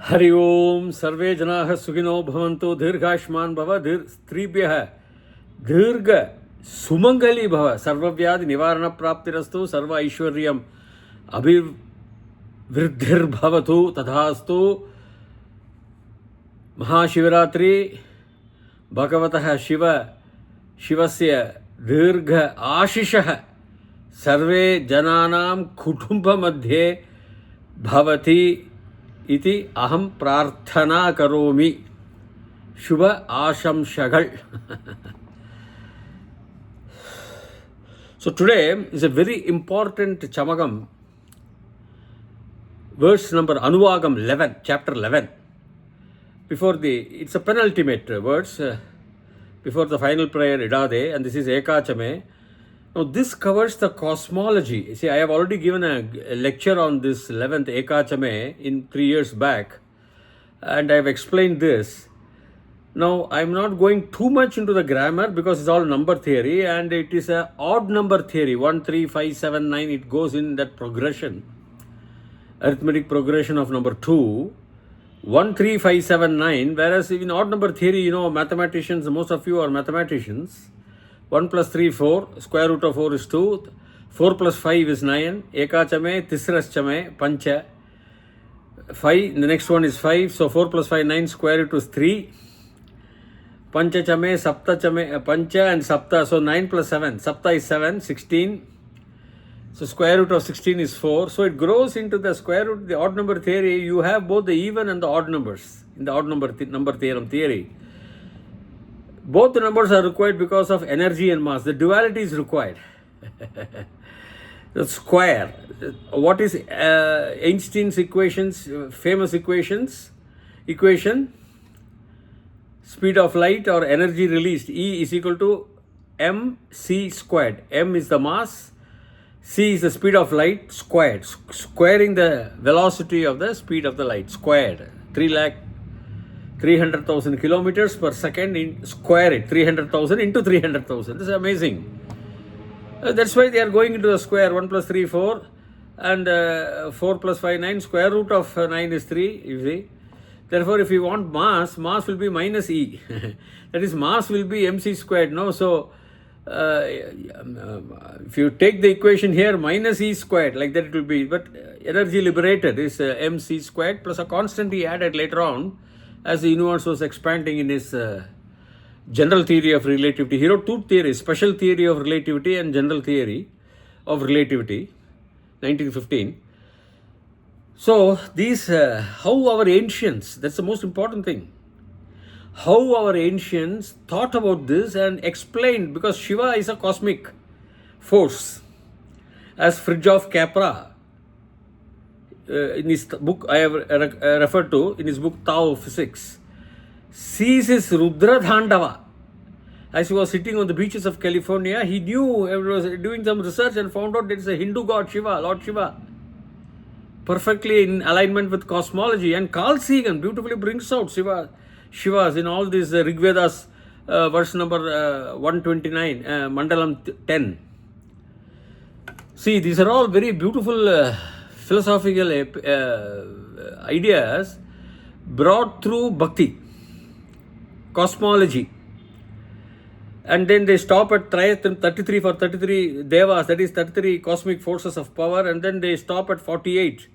हरि ओम सर्वे जनाः सुखिनो भवन्तु दीर्घायुष्मान् भव स्त्रीभ्यः दीर्घ सुमंगली भव सर्वव्याधि निवारण प्राप्तिरस्तु सर्व ऐश्वर्यम् अभिवृद्धिर्भवतु तथास्तु। महाशिवरात्रि भगवतः शिवस्य दीर्घ आशिषः सर्वे जनानां कुटुम्बमध्ये भवति इति अहम प्रार्थना करोमि। शुभ आशंसगल। So today is a very important chamakam, verse number Anuvagam 11, chapter 11. It's a penultimate verse before the final prayer Idade, and this is Ekachame. Now this covers the cosmology. See, I have already given a lecture on this 11th Ekachame in 3 years back, and I have explained this. Now I am not going too much into the grammar because it's all number theory, and it is a odd number theory, 1, 3, 5, 7, 9. It goes in that progression, arithmetic progression of number 2, 1, 3, 5, 7, 9. Whereas in odd number theory, mathematicians, most of you are mathematicians. 1 plus 3, 4, square root of 4 is 2, 4 plus 5 is 9, ekachame, tisraschame, pancha, 5, the next one is 5, so 4 plus 5, 9, square root is 3, panchachame, saptachame, pancha and sapta, so 9 plus 7, sapta is 7, 16, so square root of 16 is 4, so it grows into the square root, the odd number theory. You have both the even and the odd numbers in the odd number theorem theory. Both the numbers are required because of energy and mass. The duality is required. The square. What is Einstein's equations, famous equations? Equation, speed of light or energy released, E is equal to mc squared. M is the mass, c is the speed of light squared. Squaring the velocity of the speed of the light squared. 300,000 kilometers per second, square it, 300,000 into 300,000. This is amazing. That's why they are going into the square. 1 plus 3, 4, and 4 plus 5, 9. Square root of 9 is 3, you see. Therefore, if you want mass will be minus E. That is, mass will be mc squared, no? So, if you take the equation here, minus E squared, like that it will be. But energy liberated is mc squared plus a constant he added later on, as the universe was expanding in his general theory of relativity. He wrote two theories, special theory of relativity and general theory of relativity, 1915. So these, how our ancients, that's the most important thing, how our ancients thought about this and explained, because Shiva is a cosmic force. As Fridtjof Capra, in his book I have referred to, in his book Tao of Physics, sees his Rudra Dhandava. As he was sitting on the beaches of California, he knew, he was doing some research and found out there is a Hindu god Shiva, Lord Shiva, perfectly in alignment with cosmology. And Carl Sagan beautifully brings out Shivas in all these Rig Vedas, verse number 129, Mandalam 10. See, these are all very beautiful philosophical ideas brought through bhakti, cosmology. And then they stop at 33 for 33 devas, that is 33 cosmic forces of power, and then they stop at 48.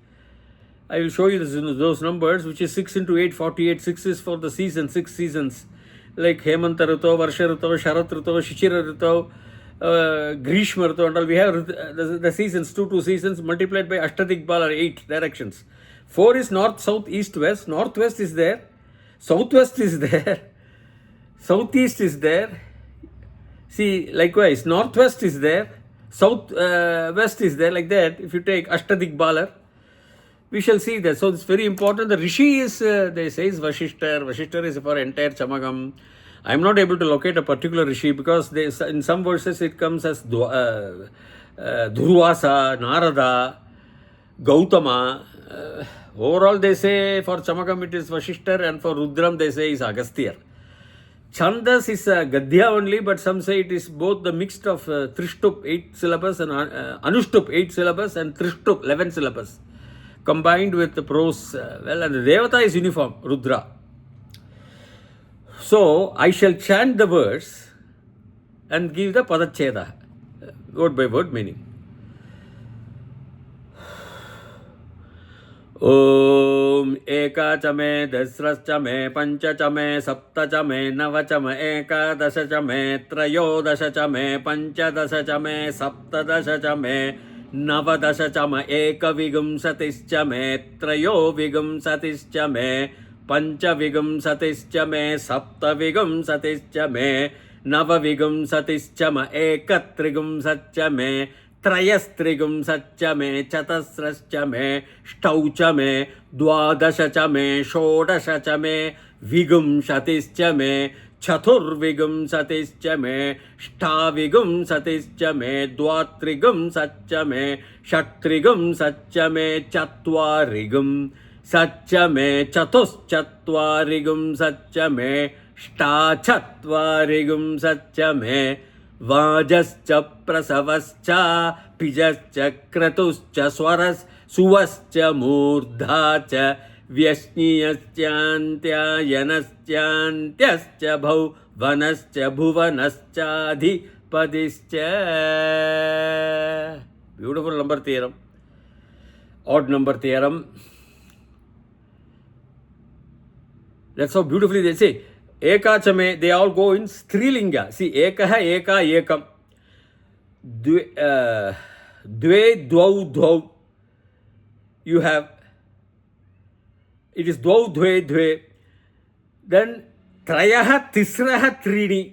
I will show you those numbers, which is 6 into 8, 48. 6 is for the season, 6 seasons, like Hemanta Rito, Varsha Rito, Sharat Rito, Shishira Rito, Grishma Rito, and all. We have the seasons, two seasons multiplied by Ashtadikbal, or 8 directions. 4 is north, south, east, west. Northwest is there, southwest is there, southeast is there. See, likewise, northwest is there, west is there, like that. If you take Ashtadikbalar, we shall see that. So it's very important. The Rishi is, they say, is Vashishtar. Vashishtar is for entire chamakam. I am not able to locate a particular Rishi because in some verses it comes as Durvasa, Narada, Gautama. Overall they say for chamakam it is Vashishtar, and for Rudram they say is Agasthyar. Chandas is Gadhya only, but some say it is both the mixed of Trishtup 8 syllabus and Anushtup 8 syllabus and Trishtup 11 syllabus. combined with the prose. Well, and the Devata is uniform, Rudra. So, I shall chant the verse and give the Padacheda, word by word meaning. Om Eka Chame, Dasras Chame, Pancha Chame, Sapta Chame, Nava Chame, Eka Dasha Chame, Trayo Dasha Chame, Pancha Dasha Chame, Sapta Dasha Chame, Nava Dasha Chame, Eka Vigum Satis Chame, Trayo Vigum Satis Chame, Pancha Vigum Satis Chame, Sapta Vigum Satis Chame, Nava Vigum Satis Chame, Eka Trigum Satchame, त्रयस्त्रिगुं सच्च मे चतस्रश्च मे ष्टौच मे द्वादश च मे षोडश च मे विगुंशतिश्च मे चतुर्विगुंशतिश्च मे ष्टाविगुंशतिश्च मे द्वात्रिगुंसच्च मे षट्त्रिगुंसच्च मे चत्वारिगुं सच्च मे चतुश्चत्वारिगुंसच्च मे ष्टाचत्वारिगुंसच्च मे वाजश्च प्रसवश्च पिजश्च क्रतुश्च स्वरस् सुवश्च मूर्धा च व्यश्नियश्चान्त्यायनश्चान्त्यश्च भुवनश्च भुवनश्चाधिपतिश्च. Beautiful number theorem, odd number theorem. That's how beautifully they say. Eka Chame, they all go in Strilinga. See, Ekaha, Eka, Ekam. Dve, Dvau, Dvau. You have, it is Dvau, Dve, Dve. Then Trayaha, Tisraha, Trini.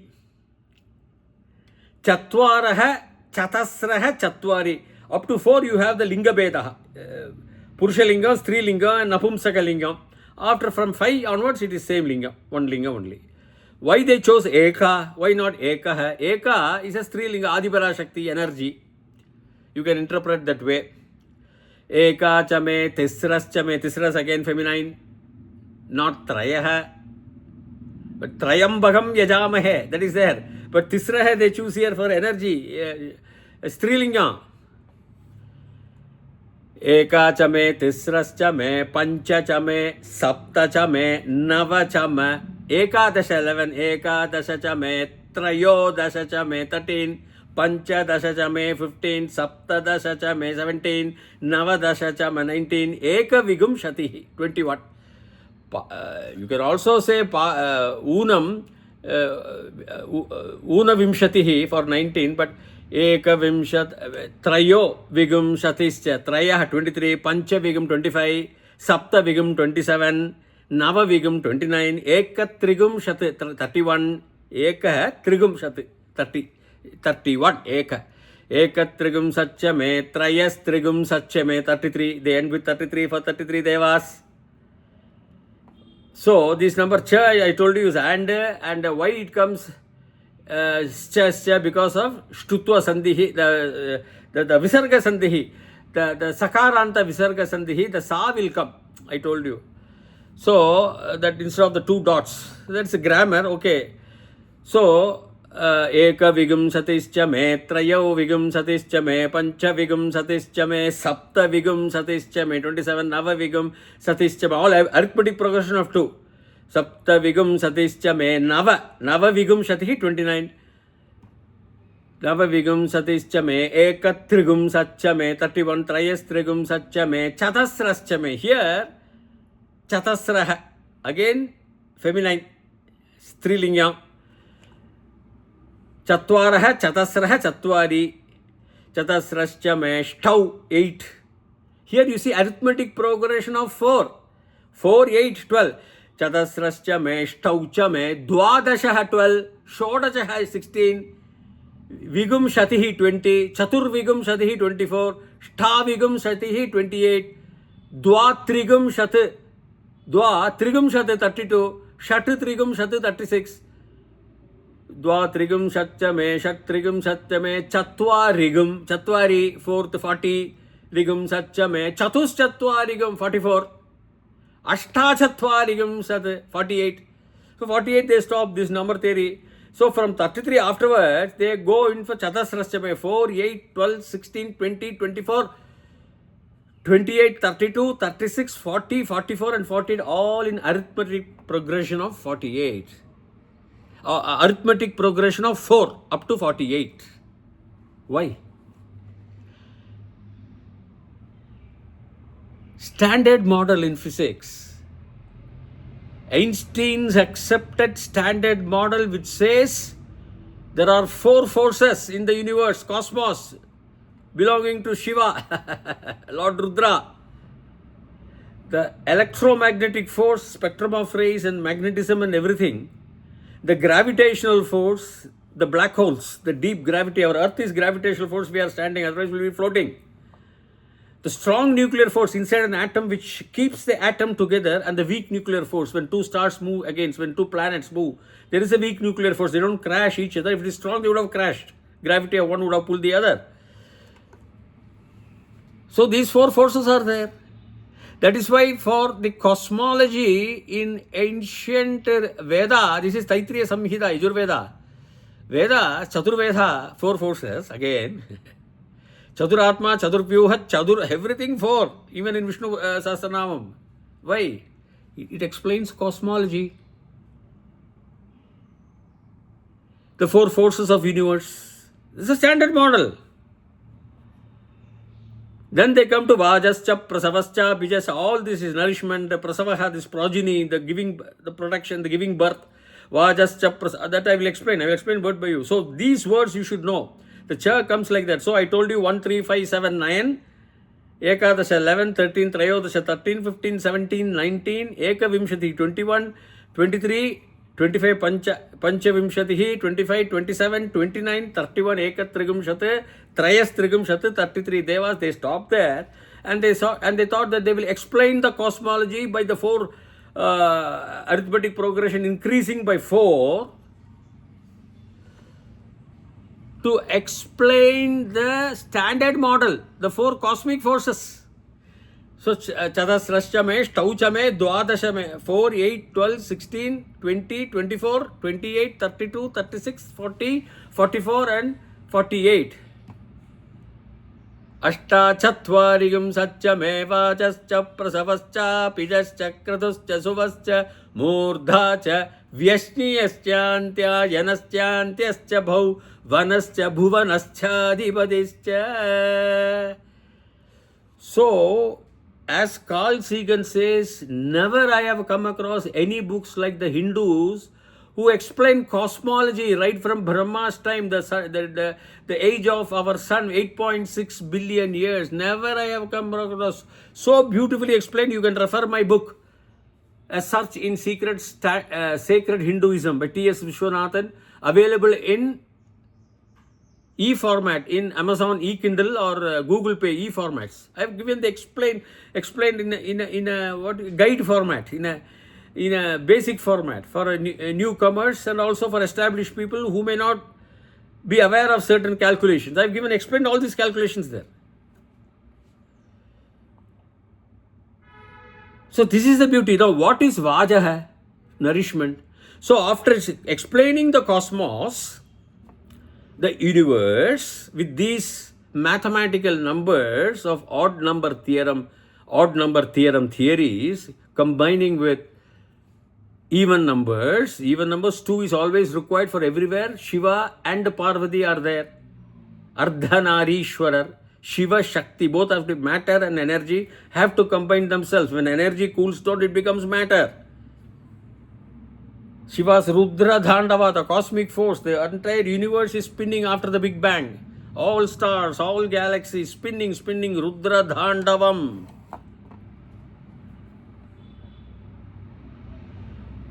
Chatvaraha, Chatasraha, Chatvari. Up to 4 you have the Linga Bedaha. Purusha Lingam, Strilinga and Napumsaka Lingam. After from 5 onwards, it is same linga, one linga only. Why they chose Eka? Why not Eka? Eka is a Strilinga, Adibara Shakti, energy. You can interpret that way. Eka Chame, Tisras Chame, Tisras again feminine, not Trayaha. But Trayambagam Yajamahe, that is there. But Tisraha they choose here for energy, Strilinga. Eka च मे तिस्रश्च मे पंच च मे सप्त च मे नव च मे एकादश 11 एकादश च मे त्रयोदश च मे 13 पंचदश च मे 15 सप्तदश च मे 17 नवदश च मे 19 एक विगुंशतिः 21. You can also say unam unavimshatiः for 19, but एकविंशत् त्रयो विगुंशतिश्च त्रयः 23 पंचविगुं 25 सप्तविगुं 27 नवविगुं 29 एकत्रिगुंशत् 31 एकः त्रिगुंशत् 31 एकत्रिगुंसच्च मे त्रयस्त्रिगुंसच्च मे 33. They end with 33 for 33 devas. So this number cha I told you is and why it comes because of Shtutva Sandhihi, the Visarga Sandhihi, the Sakaranta Visarga Sandhihi, the Sa will come, I told you. So, that instead of the 2 dots, that's a grammar, okay. So, Eka Vigum Satischa me, Trayo Vigum Satischa me, Pancha Vigum Satischa me, Sapta Vigum Satischa me, 27 Nava Vigum Satischa me, all arithmetic progression of 2. Sapta Vigum Satischa me, Nava Vigum Shatihi 29. Nava Vigum Satischa me, Ekatrigum Satcha me, 31 Trayastrigum Satcha me, Chatasrascha me. Here, Chatasraha, again feminine, Strilinga. Chatvaraha, Chatasraha, Chatvari, Chatasrascha me, Shtau 8. Here you see arithmetic progression of 4. 4, 8, 12. Chatasrascha me, Shtaucha me, Dwadashaha 12, Shodashaha 16, Vigum Shatihi 20, Chatur Vigum Shatihi 24, Shta Vigum Shatihi 28, Dwatrigum Shat 32, Shat Trigum Shat 36, Dwatrigum Shatcha me, Shattrigum Satcha me, Chatwarigum, Chatwari 4th 40, Rigum Satcha me, Chatus Chatwarigum 44. Ashtachatvarigam Sat 48. So 48 they stop this number theory. So from 33 afterwards they go in for Chatasrascha 4, 8, 12, 16, 20, 24, 28, 32, 36, 40, 44 and 48, all in arithmetic progression of 48. Arithmetic progression of 4 up to 48. Why? Standard model in physics. Einstein's accepted standard model which says there are 4 forces in the universe, cosmos, belonging to Shiva, Lord Rudra. The electromagnetic force, spectrum of rays and magnetism and everything. The gravitational force, the black holes, the deep gravity. Our Earth is gravitational force, we are standing, otherwise we will be floating. The strong nuclear force inside an atom which keeps the atom together, and the weak nuclear force when 2 stars move against, when 2 planets move, there is a weak nuclear force. They don't crash each other. If it is strong, they would have crashed. Gravity of one would have pulled the other. So these 4 forces are there. That is why for the cosmology in ancient Veda, this is Taittiriya Samhita, Yajurveda. Veda, Chaturveda, 4 forces again. Chaduratma, Chadurpyuhat, Chadur, everything 4, even in Vishnu Sahasranamam. Why? It explains cosmology. The 4 forces of universe. This is a standard model. Then they come to Vajascha, Prasavascha, Bijas, all this is nourishment, the Prasavaha, this progeny, the giving, the production, the giving birth. Vajascha, that I will explain. I will explain word by you. So these words you should know. The cha comes like that. So I told you 1, 3, 5, 7, 9, Ekadasha 11, 13, Trayodasha 13, 15, 17, 19, Ekavimshati 21, 23, 25, Panchavimshati, 25, 27, 29, 31, Ekatrigumshate, Trayastrigumshate, 33 Devas. They stopped there and they thought that they will explain the cosmology by the 4 arithmetic progression increasing by 4 to explain the standard model, the 4 cosmic forces. So Chadasrascha mein, Staucha mein, Dwadasha mein, 4, 8, 12, 16, 20, 24, 28, 32, 36, 40, 44 and 48. Ashtachattvarigam satchameva jascha prasavascha pijascha kratuscha suvascha murdhacha vyashniyascha yanascha bhau vanascha bhuvanascha adhipadischa. So, as Carl Sagan says, never I have come across any books like the Hindus who explain cosmology right from Brahma's time, the age of our sun, 8.6 billion years. Never I have come across so beautifully explained. You can refer my book, A Search in Sacred Hinduism by S Viswanathan, available in e-format in Amazon e-Kindle or Google Pay e-formats. I have given the explained in a what guide format, in a basic format for newcomers and also for established people who may not be aware of certain calculations. I have explained all these calculations there. So this is the beauty. Now what is Vajaha? Nourishment. So after explaining the cosmos, the universe with these mathematical numbers of odd number theorem theories, combining with even numbers 2 is always required for everywhere. Shiva and Parvati are there. Ardhanarishwarar, Shiva Shakti, both of the matter and energy have to combine themselves. When energy cools down, it becomes matter. Shiva's Rudra Dhandava, the cosmic force, the entire universe is spinning after the Big Bang. All stars, all galaxies, spinning, Rudra Dhandavam.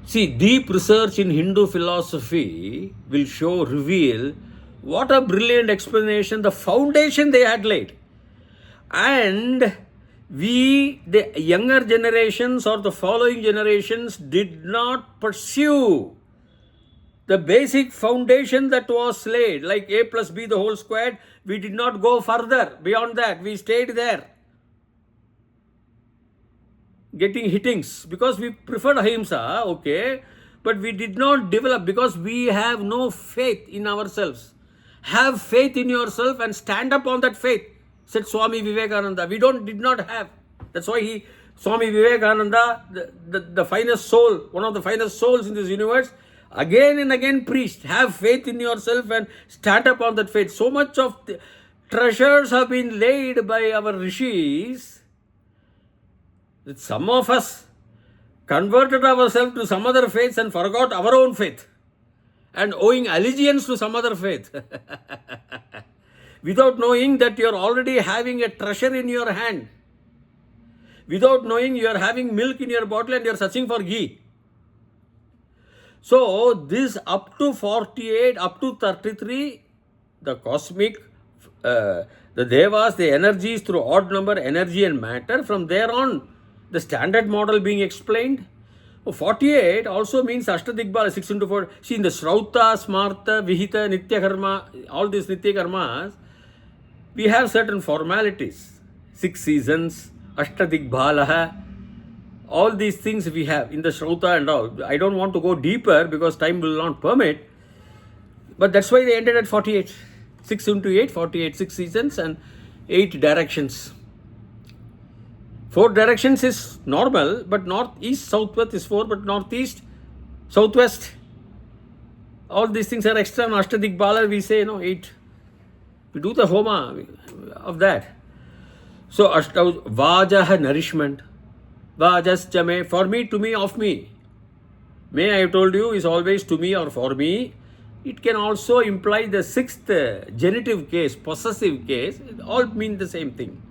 See, deep research in Hindu philosophy will reveal what a brilliant explanation, the foundation they had laid. And we, the younger generations or the following generations, did not pursue the basic foundation that was laid, like a plus b the whole squared. We did not go further beyond that. We stayed there, getting hittings, because we preferred ahimsa, okay, but we did not develop because we have no faith in ourselves. Have faith in yourself and stand up on that faith. said Swami Vivekananda. We did not have. That's why Swami Vivekananda, the finest soul, one of the finest souls in this universe, again and again preached, have faith in yourself and stand up on that faith. So much of the treasures have been laid by our Rishis that some of us converted ourselves to some other faiths and forgot our own faith and owing allegiance to some other faith without knowing that you are already having a treasure in your hand, without knowing you are having milk in your bottle and you are searching for ghee. So this up to 48, up to 33, the cosmic, the devas, the energies through odd number, energy and matter. From there on, the standard model being explained. 48 also means Ashtadigbala, 6 into 4. See, in the Shrauta, Smarta, Vihita, Nitya Karma, all these Nitya Karmas, we have certain formalities. 6 seasons, Ashtadigbala, all these things we have in the Shrauta and all. I don't want to go deeper because time will not permit. But that's why they ended at 48. 6 into 8, 48, 6 seasons and 8 directions. 4 directions is normal, but northeast, southwest is 4, but northeast, southwest. All these things are extra. In Ashtadigbala, we say, 8. We do the homa of that. So, Vajaha, nourishment. Vajaschame, for me, to me, of me. May, I have told you, is always to me or for me. It can also imply the 6th genitive case, possessive case. It all mean the same thing.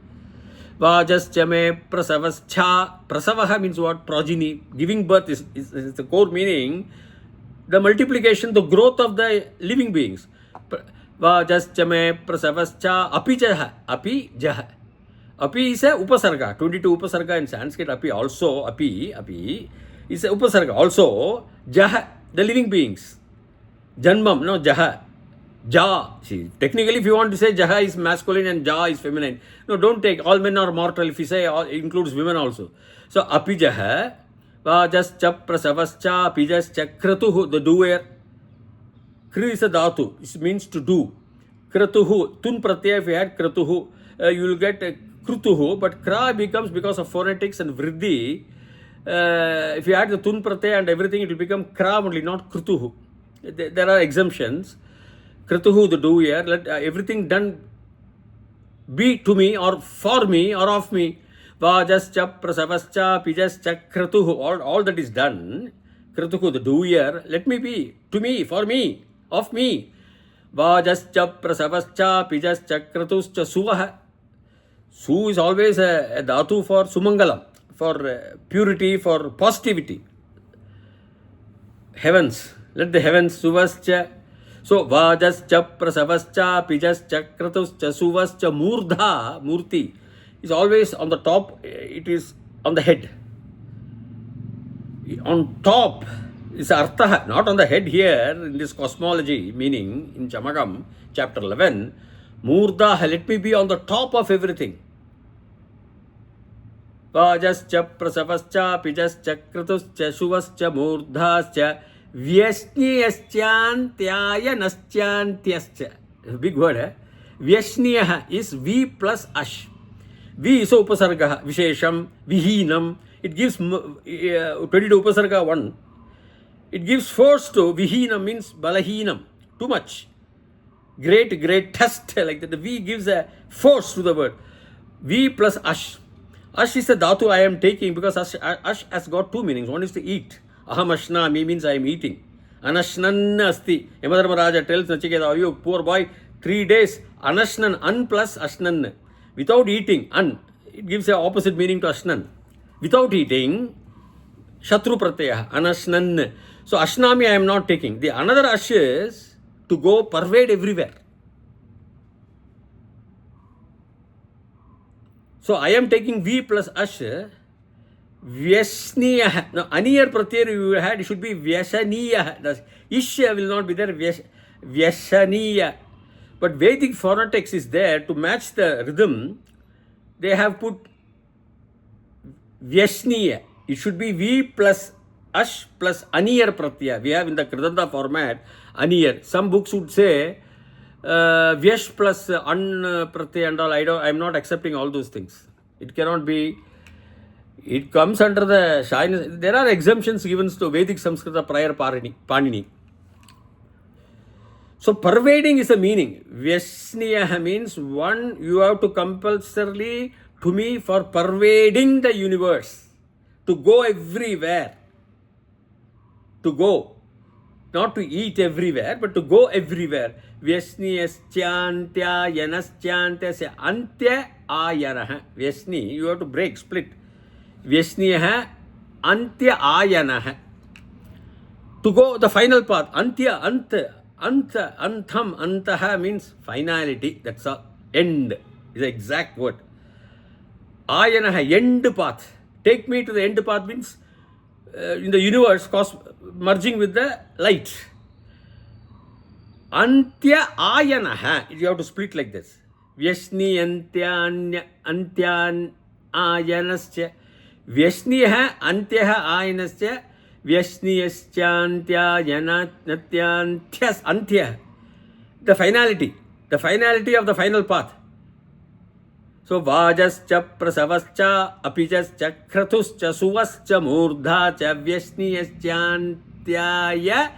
Vajaschame prasavascha. Prasavaha means what? Progeny. Giving birth is the core meaning. The multiplication, the growth of the living beings. Vajaschame prasavascha apijaha. Apijaha. Api is a upasarga. 22 upasarga in Sanskrit. Api also. Api is a upasarga. Also, jaha, the living beings. Janmam, no, jaha. Ja. See, technically, if you want to say jaha is masculine and ja is feminine. No, don't take. All men are mortal. If you say all, it includes women also. So, apijaha, vajascha prasavascha, apijascha kratuhu, the doer. Kri is a dhatu. It means to do. Kratuhu, tun pratyaya, if you had kratuhu, you will get krutuhu, but kra becomes, because of phonetics and vriddhi, if you add the tun pratyaya and everything, it will become kra only, not krutuhu. There are exemptions. Krituhu, the doer, let everything done be to me or for me or of me. Vajascha prasavascha pijascha krituhu, all that is done. Krituhu, the doer, let me be, to me, for me, of me. Vajascha prasavascha pijascha krituscha suvaha. Su is always a dhatu for sumangalam, for purity, for positivity. Heavens, let the heavens suvascha. So, vajascha prasavascha pijascha kratuscha suvascha murdha, murti, is always on the top, it is on the head. On top is artha, not on the head here in this cosmology, meaning in Chamakam, chapter 11, murdha, let me be on the top of everything. Vajascha prasavascha pijascha kratuscha suvascha murdhascha Vyashniyascha naschantyascha. Big word, eh? Vyashniyaha is V plus ash. V is upasarga, vishesham, vihinam. It gives 22 upasarga 1. It gives force to vihinam, means balahinam, too much. Great test, like that. The V gives a force to the word. V plus ash. Ash is the dhatu I am taking, because ash has got 2 meanings. One is to eat. Aham ashnami means I am eating. Anashnan asti. Yamadharmaraja tells Nachiketa, you poor boy, 3 days. Anashnan, an plus ashnan. Without eating, an. It gives the opposite meaning to ashnan. Without eating, shatru pratyaya, anashnan. So ashnami I am not taking. The another ash is to go pervade everywhere. So I am taking V plus ash. Vyashniyah. Now, aniyar pratyaya you had, it should be Vyashaniyah. The Ishya will not be there. Vyashaniya. But Vedic phonetics is there to match the rhythm. They have put Vyashniya. It should be V plus Ash plus Aniyar pratyaya. We have in the Kridanta format Aniyar. Some books would say Vyesh plus an pratyaya and all, I'm not accepting all those things. It cannot be. It comes under the shyness. There are exemptions given to Vedic Sanskrit prior Panini. So pervading is a meaning. Vyasniya means one, you have to compulsorily to me for pervading the universe, to go everywhere, to go, not to eat everywhere, but to go everywhere. Vyasniyascha yanaschantya antya ayanaha. Vyasni, you have to break, split. Vyasniyaha antya ayanaha. To go the final path. Antya, antham, antaha means finality. That's all. End is the exact word. Ayanaha, end path. Take me to the end path means in the universe, merging with the light. Antya ayanaha. You have to split like this. Vyasni antyan ayanascha. Vyasniyaha antyaha ayanascha. Vyasniyaschantya yanatyantyas antya. The finality of the final path. So vajascha prasavascha apijascha kratuscha suvascha murdhacha vyasniyaschantyaya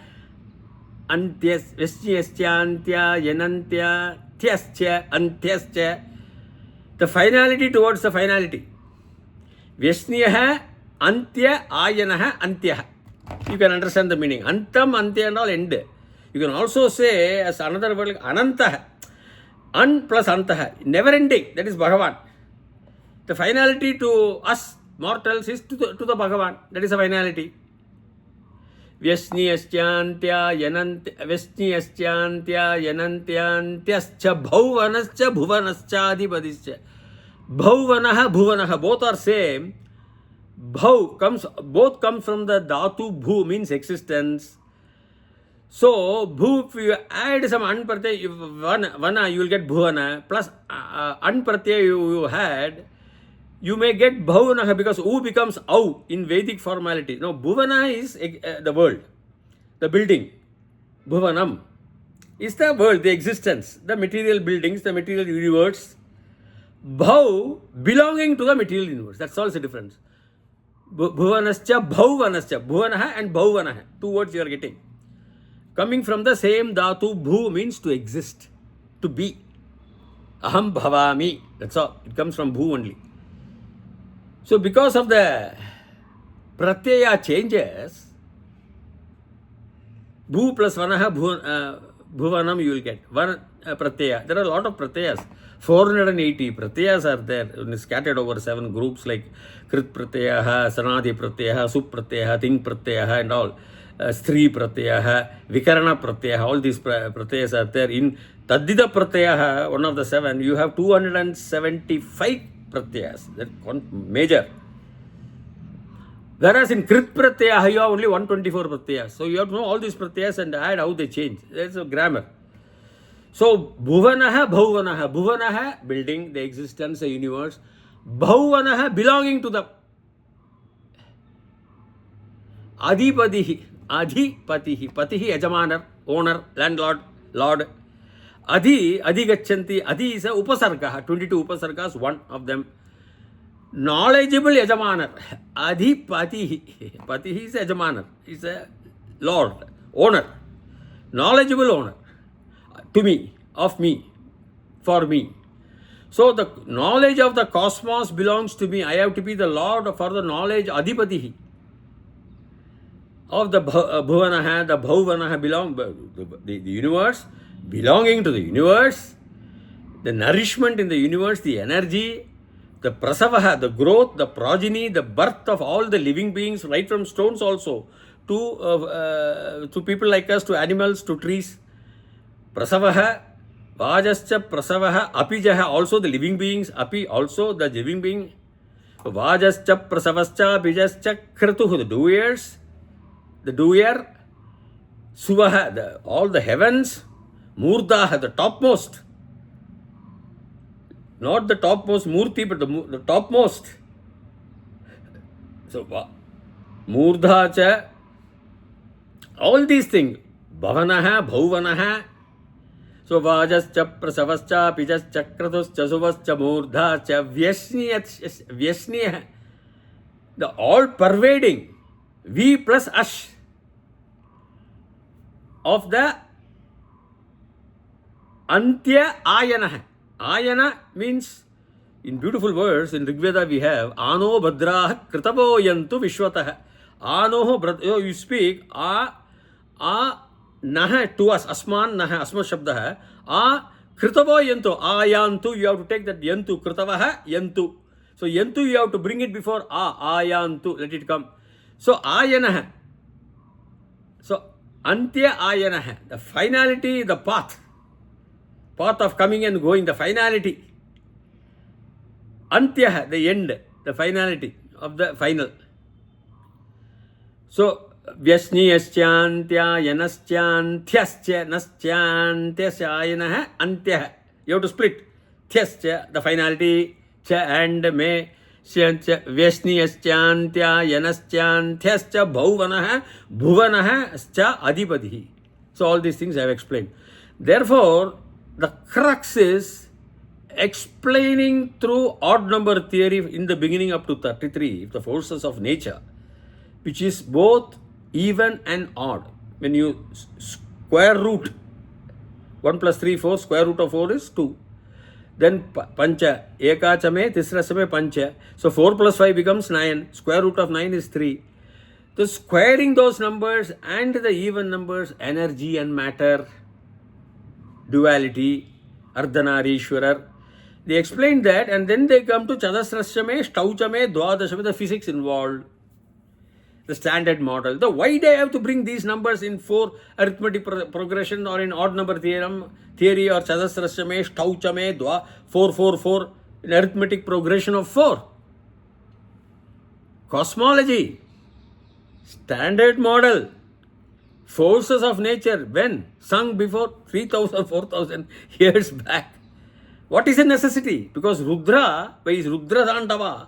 antyas vyasniyaschantya yanantyascha antyascha. The finality towards the finality. Vyasniyaha antya ayanaha antyaha. You can understand the meaning. Antam, antya and all end. You can also say as another word like anantaha. An plus antaha. Never ending. That is Bhagavan. The finality to us mortals is to the Bhagavan. That is the finality. Vyasniyaschantya yanantyascha bhuvanascha bhuvanascha adhipadischa. Bhuvanaha, both are same. Both come from the dhatu bhu, means existence. So bhu, if you add some an pratyaya, vana, you will get bhuvana, plus an pratyaya you had, you may get bhuvanaha, because u becomes au in Vedic formality. Now bhuvana is the world, the building. Bhuvanam is the world, the existence, the material buildings, the material universe. Bhau belonging to the material universe. That's all the difference. Bhuvanascha, bhauvanascha. Bhuvanaha and bhauvanaha. Two words you are getting. Coming from the same dhatu, bhu means to exist, to be. Aham bhavami. That's all. It comes from bhu only. So because of the pratyaya changes, bhu plus vanaha, bhuvanam you will get. One pratyaya. There are a lot of pratyayas. 480 pratyayas are there, scattered over 7 groups like Krit pratyaha, Sanadhi pratyaha, Sup pratyaha, Ting pratyaha and all. Sree pratyaha, Vikarana pratyaha, all these pratyayas are there. In Taddida pratyaha, one of the 7, you have 275 pratyayas. That's major. Whereas in Krit pratyaha, you have only 124 pratyayas. So you have to know all these pratyayas and add how they change. That's a grammar. So, bhuvanaha, bhauvanaha. Bhuvanaha, building, the existence, the universe. Bhauvanaha, belonging to the adhipatihi. Adhipatihi. Patihi, yajamanar, owner, landlord, lord. Adhigachanti. Adhi is a upasarga. 22 upasargas, one of them. Knowledgeable yajamanar. Adhipatihi. Patihi is a yajamanar. Is a lord, owner. Knowledgeable owner. To me, of me, for me. So the knowledge of the cosmos belongs to me. I have to be the Lord for the knowledge, adhipatihi. Of the bhuvanaha, the bhauvanaha belong, the universe, belonging to the universe, the nourishment in the universe, the energy, the prasavaha, the growth, the progeny, the birth of all the living beings, right from stones also, to people like us, to animals, to trees. Prasavaha, Vajascha Prasavaha, Apijaha, also the living beings, Api also the living being. Vajascha Prasavascha, Apijascha Kratuhu, the doer, Suvaha, all the heavens, Murdaha, the topmost. Not the topmost Murti, but the topmost. So, Murdhacha, all these things, Bhavanaha, Bhauvanaha. So Vajascha Prasavascha Pijascha Kratuscha Suvascha Murdhacha Vyasniya, the all pervading V plus Ash of the Antya Ayana. Ayana means, in beautiful words, in Rigveda we have Ano Bhadrah Kritavo Yantu Vishwatah. Ano, you speak A Naha to us, Asman Naha, Asma Shabda hai. A Kritavo Yantu, Ayantu, you have to take that Yantu, Kritavaha Yantu. So Yantu you have to bring it before Ayantu, let it come. So Ayana. So Antya Ayana, the finality, the path of coming and going, the finality. Antya, the end, the finality of the final. So Vyasniyascha Yanascha Naschantyascha Ayana Antya. You have to split. Thyascha, the finality, cha and me. Vyasniyascha Yanascha Thyascha Bhuvanah Adipati. So all these things I have explained. Therefore, the crux is explaining through odd number theory in the beginning up to 33, the forces of nature, which is both even and odd. When you square root 1 plus 3, 4, square root of 4 is 2. Then pancha, ekachame, tisrasame pancha. So 4 plus 5 becomes 9. Square root of 9 is 3. So squaring those numbers and the even numbers, energy and matter, duality, Ardhanarishwarar. They explain that, and then they come to Chadasrashame, Stauchame, Dwadashame, the physics involved, the standard model. The why do I have to bring these numbers in 4 arithmetic progression or in odd number theory or Chadasrashame, Stauchame, 4, 4, 4 in arithmetic progression of 4? Cosmology, standard model, forces of nature, when sung before 3,000, 4,000 years back. What is a necessity? Because Rudra, by his Rudra Tandava,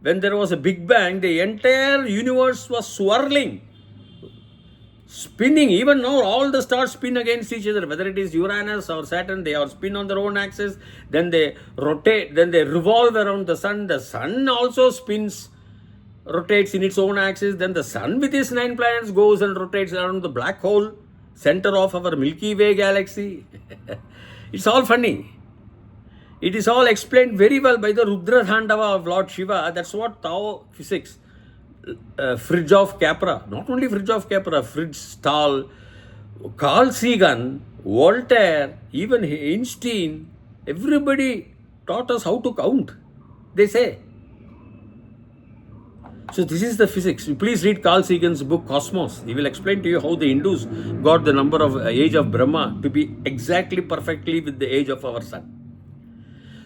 when there was a big bang, the entire universe was swirling, spinning. Even now, all the stars spin against each other, whether it is Uranus or Saturn, they all spin on their own axis, then they rotate, then they revolve around the sun. The sun also spins, rotates in its own axis. Then the sun with its 9 planets goes and rotates around the black hole, center of our Milky Way galaxy. It's all funny. It is all explained very well by the Rudra Thandava of Lord Shiva. That's what Tao physics, Fridge of Capra, not only Fridge of Capra, Fridge Stahl, Carl Sagan, Voltaire, even Einstein, everybody taught us how to count, they say. So this is the physics. Please read Carl Sagan's book Cosmos. He will explain to you how the Hindus got the number of age of Brahma to be exactly perfectly with the age of our sun.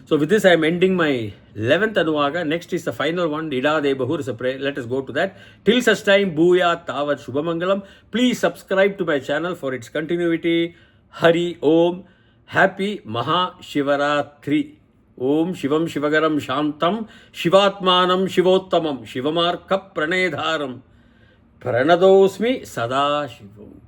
So with this I am ending my 11th Anuvaga. Next is the final one, Ida Bahur is a prayer. Let us go to that. Till such time, Bhuya Tavat Shubhamangalam. Please subscribe to my channel for its continuity. Hari Om. Happy Maha Shivaratri. Om Shivam Shivagaram Shantam Shivatmanam Shivottamam Shivamarka Pranedharam Pranadosmi Sada Shivam.